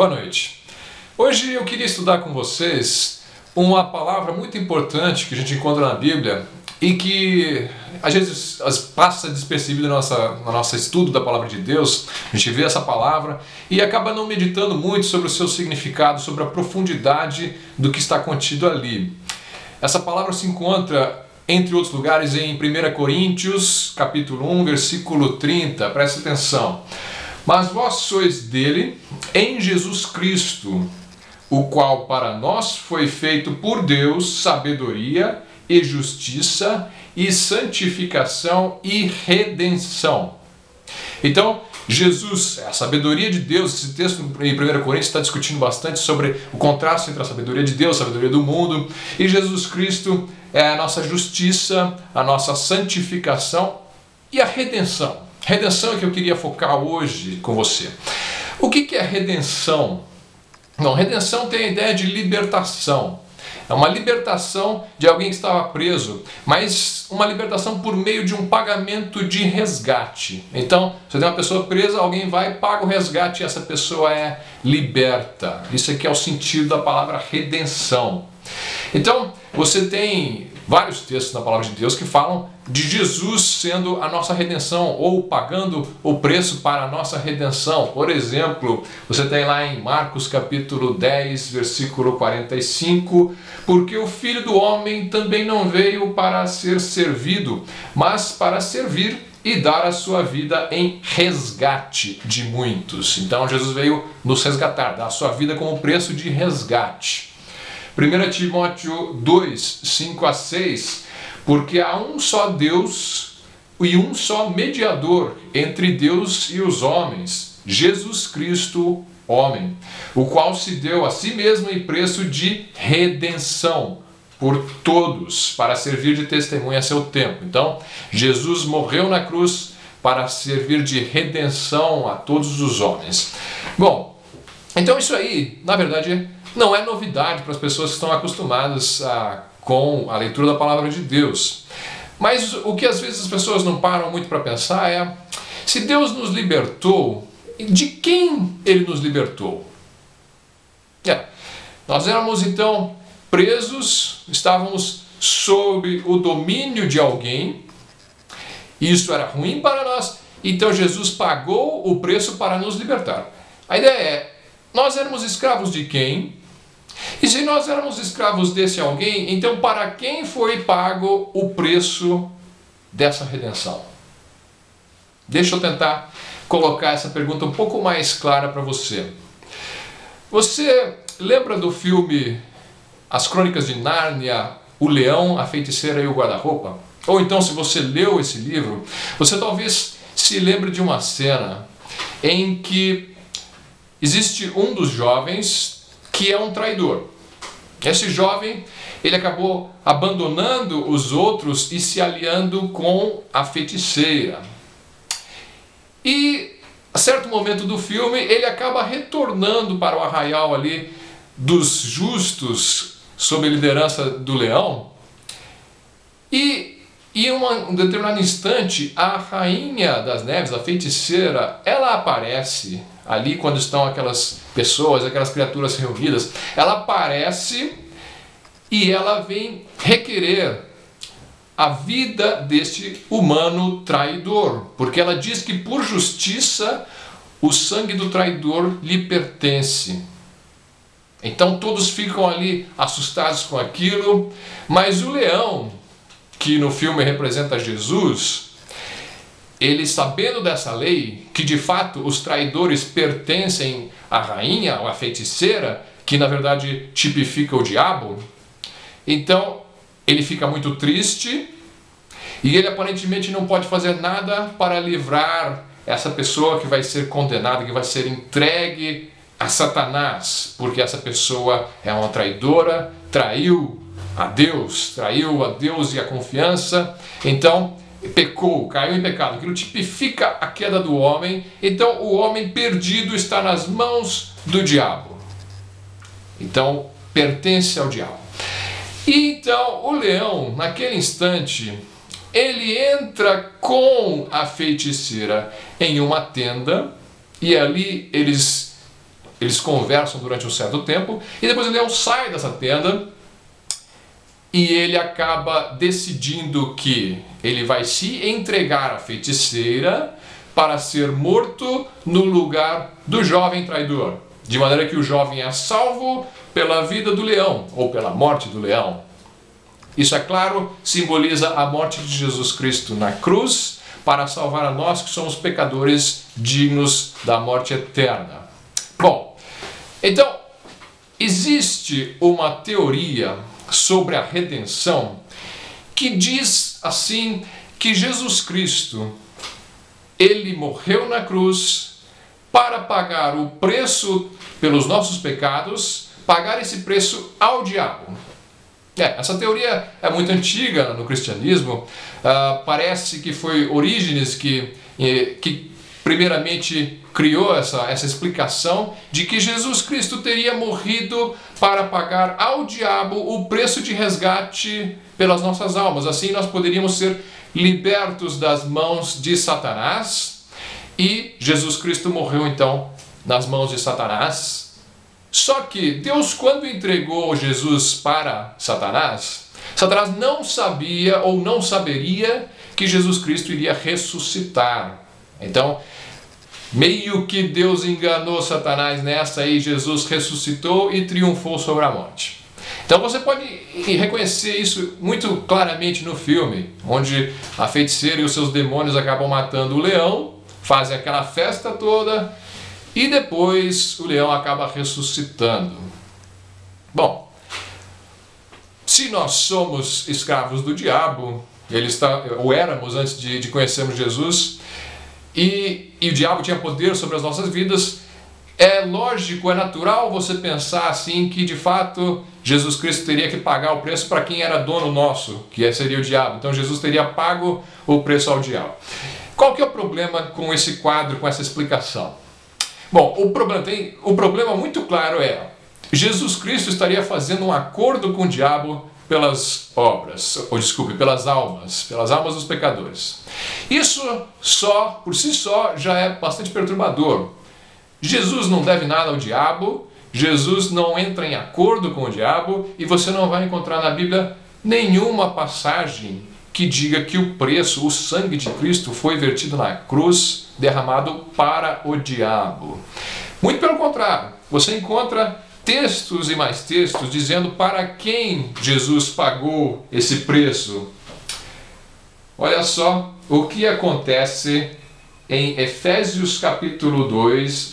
Boa noite. Hoje eu queria estudar com vocês uma palavra muito importante que a gente encontra na Bíblia e que às vezes passa despercebida no nosso estudo da palavra de Deus. A gente vê essa palavra e acaba não meditando muito sobre o seu significado, sobre a profundidade do que está contido ali. Essa palavra se encontra, entre outros lugares, em 1 Coríntios, capítulo 1, versículo 30. Presta atenção. Mas vós sois dele, em Jesus Cristo, o qual para nós foi feito por Deus sabedoria e justiça e santificação e redenção. Então, Jesus, a sabedoria de Deus, esse texto em 1 Coríntios está discutindo bastante sobre o contraste entre a sabedoria de Deus, a sabedoria do mundo, e Jesus Cristo é a nossa justiça, a nossa santificação e a redenção. Redenção é que eu queria focar hoje com você. O que é redenção? Não, redenção tem a ideia de libertação. É uma libertação de alguém que estava preso, mas uma libertação por meio de um pagamento de resgate. Então, você tem uma pessoa presa, alguém vai e paga o resgate e essa pessoa é liberta. Isso aqui é o sentido da palavra redenção. Então, você tem vários textos na palavra de Deus que falam de Jesus sendo a nossa redenção ou pagando o preço para a nossa redenção. Por exemplo, você tem lá em Marcos capítulo 10, versículo 45, porque o Filho do Homem também não veio para ser servido, mas para servir e dar a sua vida em resgate de muitos. Então Jesus veio nos resgatar, dar a sua vida como preço de resgate. 1 Timóteo 2, 5 a 6, porque há um só Deus e um só mediador entre Deus e os homens, Jesus Cristo, homem, o qual se deu a si mesmo em preço de redenção por todos, para servir de testemunha a seu tempo. Então, Jesus morreu na cruz para servir de redenção a todos os homens. Bom, então isso aí, na verdade, não é novidade para as pessoas que estão acostumadas com a leitura da palavra de Deus. Mas o que às vezes as pessoas não param muito para pensar é: se Deus nos libertou, de quem Ele nos libertou? Nós éramos então presos, estávamos sob o domínio de alguém, isso era ruim para nós, então Jesus pagou o preço para nos libertar. A ideia é: nós éramos escravos de quem? E se nós éramos escravos desse alguém, então para quem foi pago o preço dessa redenção? Deixa eu tentar colocar essa pergunta um pouco mais clara para você. Você lembra do filme As Crônicas de Nárnia, O Leão, a Feiticeira e o Guarda-Roupa? Ou então, se você leu esse livro, você talvez se lembre de uma cena em que existe um dos jovens que é um traidor. Esse jovem, ele acabou abandonando os outros e se aliando com a feiticeira. E, a certo momento do filme, ele acaba retornando para o arraial ali dos justos, sob a liderança do leão. E em um determinado instante, a rainha das neves, a feiticeira, ela aparece ali quando estão aquelas pessoas, aquelas criaturas reunidas. Ela aparece e ela vem requerer a vida deste humano traidor, porque ela diz que por justiça o sangue do traidor lhe pertence. Então todos ficam ali assustados com aquilo, mas o leão, que no filme representa Jesus, ele, sabendo dessa lei, que de fato os traidores pertencem à rainha ou à feiticeira, que na verdade tipifica o diabo, então ele fica muito triste e ele aparentemente não pode fazer nada para livrar essa pessoa que vai ser condenada, que vai ser entregue a Satanás, porque essa pessoa é uma traidora, traiu a Deus e a confiança, então pecou, caiu em pecado. Aquilo tipifica a queda do homem. Então o homem perdido está nas mãos do diabo, então pertence ao diabo. E então o leão, naquele instante, ele entra com a feiticeira em uma tenda e ali eles eles conversam durante um certo tempo, e depois o leão sai dessa tenda e ele acaba decidindo que ele vai se entregar à feiticeira para ser morto no lugar do jovem traidor, de maneira que o jovem é salvo pela vida do leão, ou pela morte do leão. Isso, é claro, simboliza a morte de Jesus Cristo na cruz, para salvar a nós que somos pecadores dignos da morte eterna. Bom, então, existe uma teoria sobre a redenção que diz assim que Jesus Cristo, ele morreu na cruz para pagar o preço pelos nossos pecados, pagar esse preço ao diabo. Essa teoria é muito antiga no cristianismo. Parece que foi Orígenes que primeiramente criou essa explicação de que Jesus Cristo teria morrido para pagar ao diabo o preço de resgate pelas nossas almas. Assim nós poderíamos ser libertos das mãos de Satanás, e Jesus Cristo morreu então nas mãos de Satanás. Só que Deus, quando entregou Jesus para Satanás, Satanás não sabia ou não saberia que Jesus Cristo iria ressuscitar. Então, meio que Deus enganou Satanás nessa, e Jesus ressuscitou e triunfou sobre a morte. Então você pode reconhecer isso muito claramente no filme, onde a feiticeira e os seus demônios acabam matando o leão, fazem aquela festa toda, e depois o leão acaba ressuscitando. Bom, se nós somos escravos do diabo, ou éramos antes de conhecermos Jesus, e o diabo tinha poder sobre as nossas vidas, é lógico, é natural você pensar assim que de fato Jesus Cristo teria que pagar o preço para quem era dono nosso, que seria o diabo. Então Jesus teria pago o preço ao diabo. Qual que é o problema com esse quadro, com essa explicação? Bom, o problema muito claro é: Jesus Cristo estaria fazendo um acordo com o diabo pelas pelas almas dos pecadores. Isso por si só, já é bastante perturbador. Jesus não deve nada ao diabo, Jesus não entra em acordo com o diabo, e você não vai encontrar na Bíblia nenhuma passagem que diga que o preço, o sangue de Cristo foi vertido na cruz, derramado para o diabo. Muito pelo contrário, você encontra textos e mais textos dizendo para quem Jesus pagou esse preço. Olha só o que acontece em Efésios capítulo 2,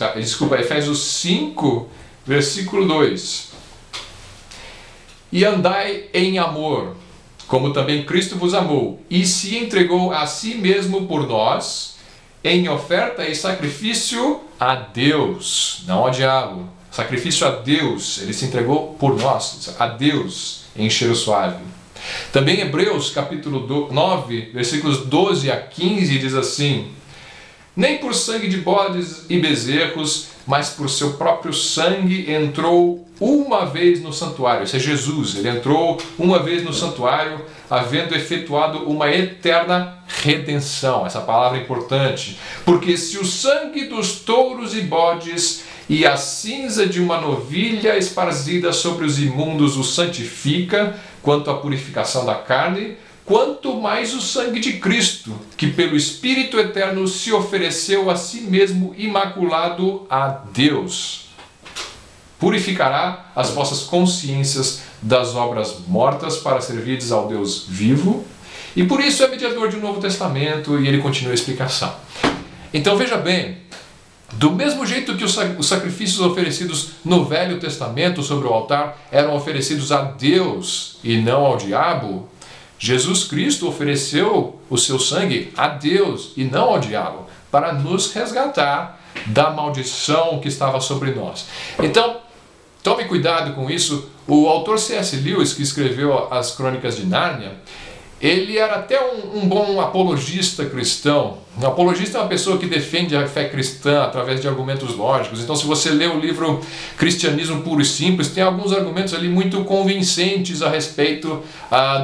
Efésios 5, versículo 2. E andai em amor, como também Cristo vos amou, e se entregou a si mesmo por nós, em oferta e sacrifício a Deus, não ao diabo. Sacrifício a Deus, ele se entregou por nós, a Deus, em cheiro suave. Também Hebreus capítulo 9, versículos 12 a 15 diz assim: nem por sangue de bodes e bezerros, mas por seu próprio sangue entrou uma vez no santuário. Esse é Jesus, ele entrou uma vez no santuário, havendo efetuado uma eterna redenção. Essa palavra é importante, porque se o sangue dos touros e bodes e a cinza de uma novilha esparzida sobre os imundos o santifica, quanto à purificação da carne, quanto mais o sangue de Cristo, que pelo Espírito Eterno se ofereceu a si mesmo imaculado a Deus, purificará as vossas consciências das obras mortas para servirdes ao Deus vivo, e por isso é mediador de um Novo Testamento. E ele continua a explicação. Então veja bem, do mesmo jeito que os sacrifícios oferecidos no Velho Testamento sobre o altar eram oferecidos a Deus e não ao diabo, Jesus Cristo ofereceu o seu sangue a Deus e não ao diabo, para nos resgatar da maldição que estava sobre nós. Então, tome cuidado com isso. O autor C.S. Lewis, que escreveu as Crônicas de Nárnia, ele era até um bom apologista cristão. Um apologista é uma pessoa que defende a fé cristã através de argumentos lógicos. Então, se você lê o livro Cristianismo Puro e Simples, tem alguns argumentos ali muito convincentes a respeito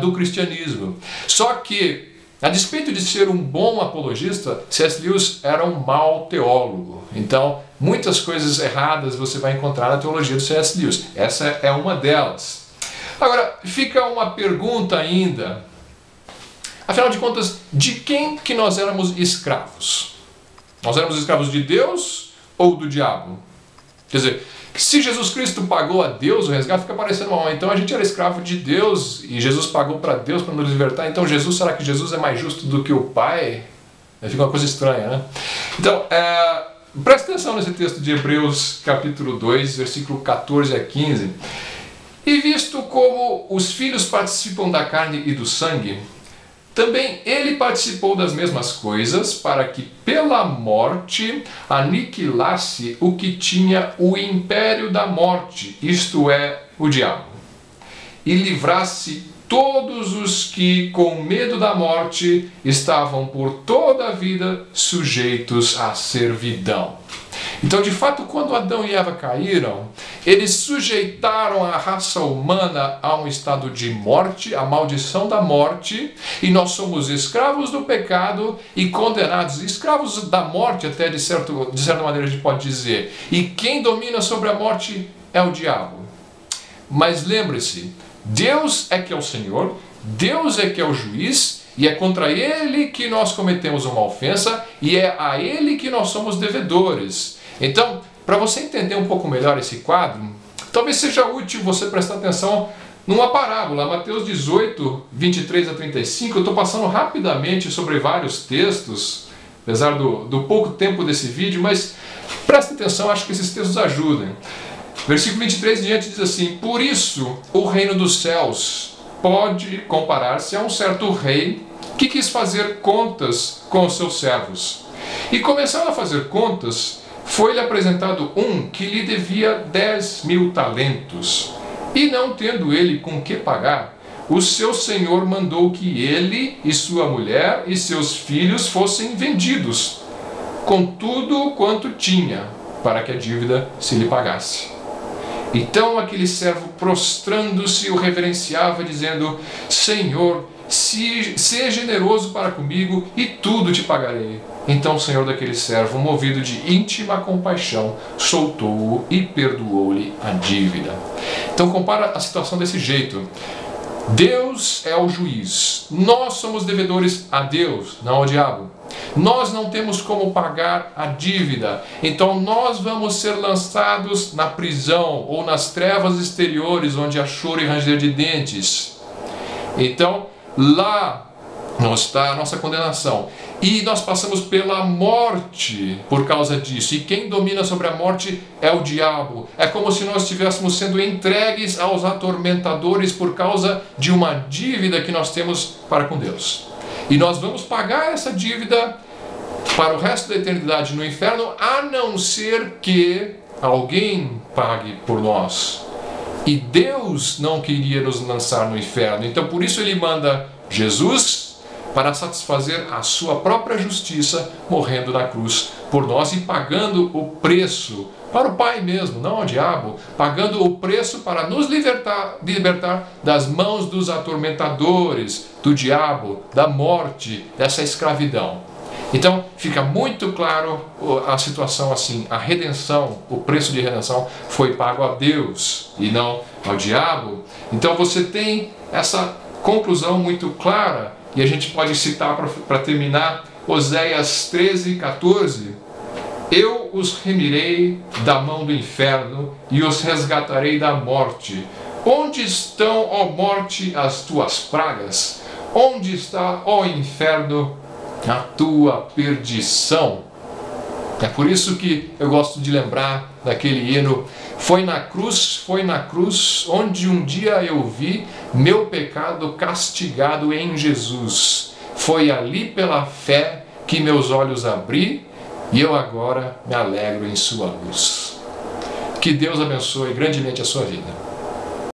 do cristianismo. Só que A despeito de ser um bom apologista, C.S. Lewis era um mau teólogo. Então, muitas coisas erradas você vai encontrar na teologia do C.S. Lewis. Essa é uma delas. Agora, fica uma pergunta ainda. Afinal de contas, de quem que nós éramos escravos? Nós éramos escravos de Deus ou do diabo? Quer dizer, se Jesus Cristo pagou a Deus o resgate, fica parecendo mal. Então a gente era escravo de Deus e Jesus pagou para Deus para nos libertar. Então será que Jesus é mais justo do que o Pai? Fica uma coisa estranha, né? Então, preste atenção nesse texto de Hebreus capítulo 2, versículo 14 a 15. E visto como os filhos participam da carne e do sangue, também ele participou das mesmas coisas, para que pela morte aniquilasse o que tinha o império da morte, isto é, o diabo, e livrasse todos os que, com medo da morte, estavam por toda a vida sujeitos à servidão. Então, de fato, quando Adão e Eva caíram, eles sujeitaram a raça humana a um estado de morte, a maldição da morte, e nós somos escravos do pecado e condenados, escravos da morte até de certa maneira a gente pode dizer. E quem domina sobre a morte é o diabo. Mas lembre-se, Deus é que é o Senhor, Deus é que é o juiz, e é contra Ele que nós cometemos uma ofensa, e é a Ele que nós somos devedores. Então, para você entender um pouco melhor esse quadro, talvez seja útil você prestar atenção numa parábola, Mateus 18, 23 a 35. Eu estou passando rapidamente sobre vários textos, apesar do pouco tempo desse vídeo, mas presta atenção, acho que esses textos ajudem. Versículo 23 em diante diz assim: por isso o reino dos céus pode comparar-se a um certo rei que quis fazer contas com os seus servos. E começando a fazer contas, foi-lhe apresentado um que lhe devia 10.000 talentos. E não tendo ele com que pagar, o seu senhor mandou que ele e sua mulher e seus filhos fossem vendidos, com tudo quanto tinha, para que a dívida se lhe pagasse. Então aquele servo, prostrando-se, o reverenciava, dizendo: Senhor, seja generoso para comigo e tudo te pagarei. Então o senhor daquele servo, movido de íntima compaixão, soltou-o e perdoou-lhe a dívida. Então compara a situação desse jeito. Deus é o juiz. Nós somos devedores a Deus, não ao diabo. Nós não temos como pagar a dívida. Então nós vamos ser lançados na prisão ou nas trevas exteriores, onde há choro e ranger de dentes. Então lá está a nossa condenação. E nós passamos pela morte por causa disso. E quem domina sobre a morte é o diabo. É como se nós estivéssemos sendo entregues aos atormentadores por causa de uma dívida que nós temos para com Deus. E nós vamos pagar essa dívida para o resto da eternidade no inferno, a não ser que alguém pague por nós. E Deus não queria nos lançar no inferno. Então por isso ele manda Jesus para satisfazer a sua própria justiça, morrendo na cruz por nós e pagando o preço para o Pai mesmo, não ao diabo, pagando o preço para nos libertar das mãos dos atormentadores, do diabo, da morte, dessa escravidão. Então fica muito claro a situação assim: a redenção, o preço de redenção foi pago a Deus e não ao diabo. Então você tem essa conclusão muito clara. E a gente pode citar para terminar Oséias 13, 14. Eu os remirei da mão do inferno e os resgatarei da morte. Onde estão, ó morte, as tuas pragas? Onde está, ó inferno, a tua perdição? É por isso que eu gosto de lembrar daquele hino: foi na cruz, onde um dia eu vi meu pecado castigado em Jesus. Foi ali pela fé que meus olhos abri e eu agora me alegro em sua luz. Que Deus abençoe grandemente a sua vida.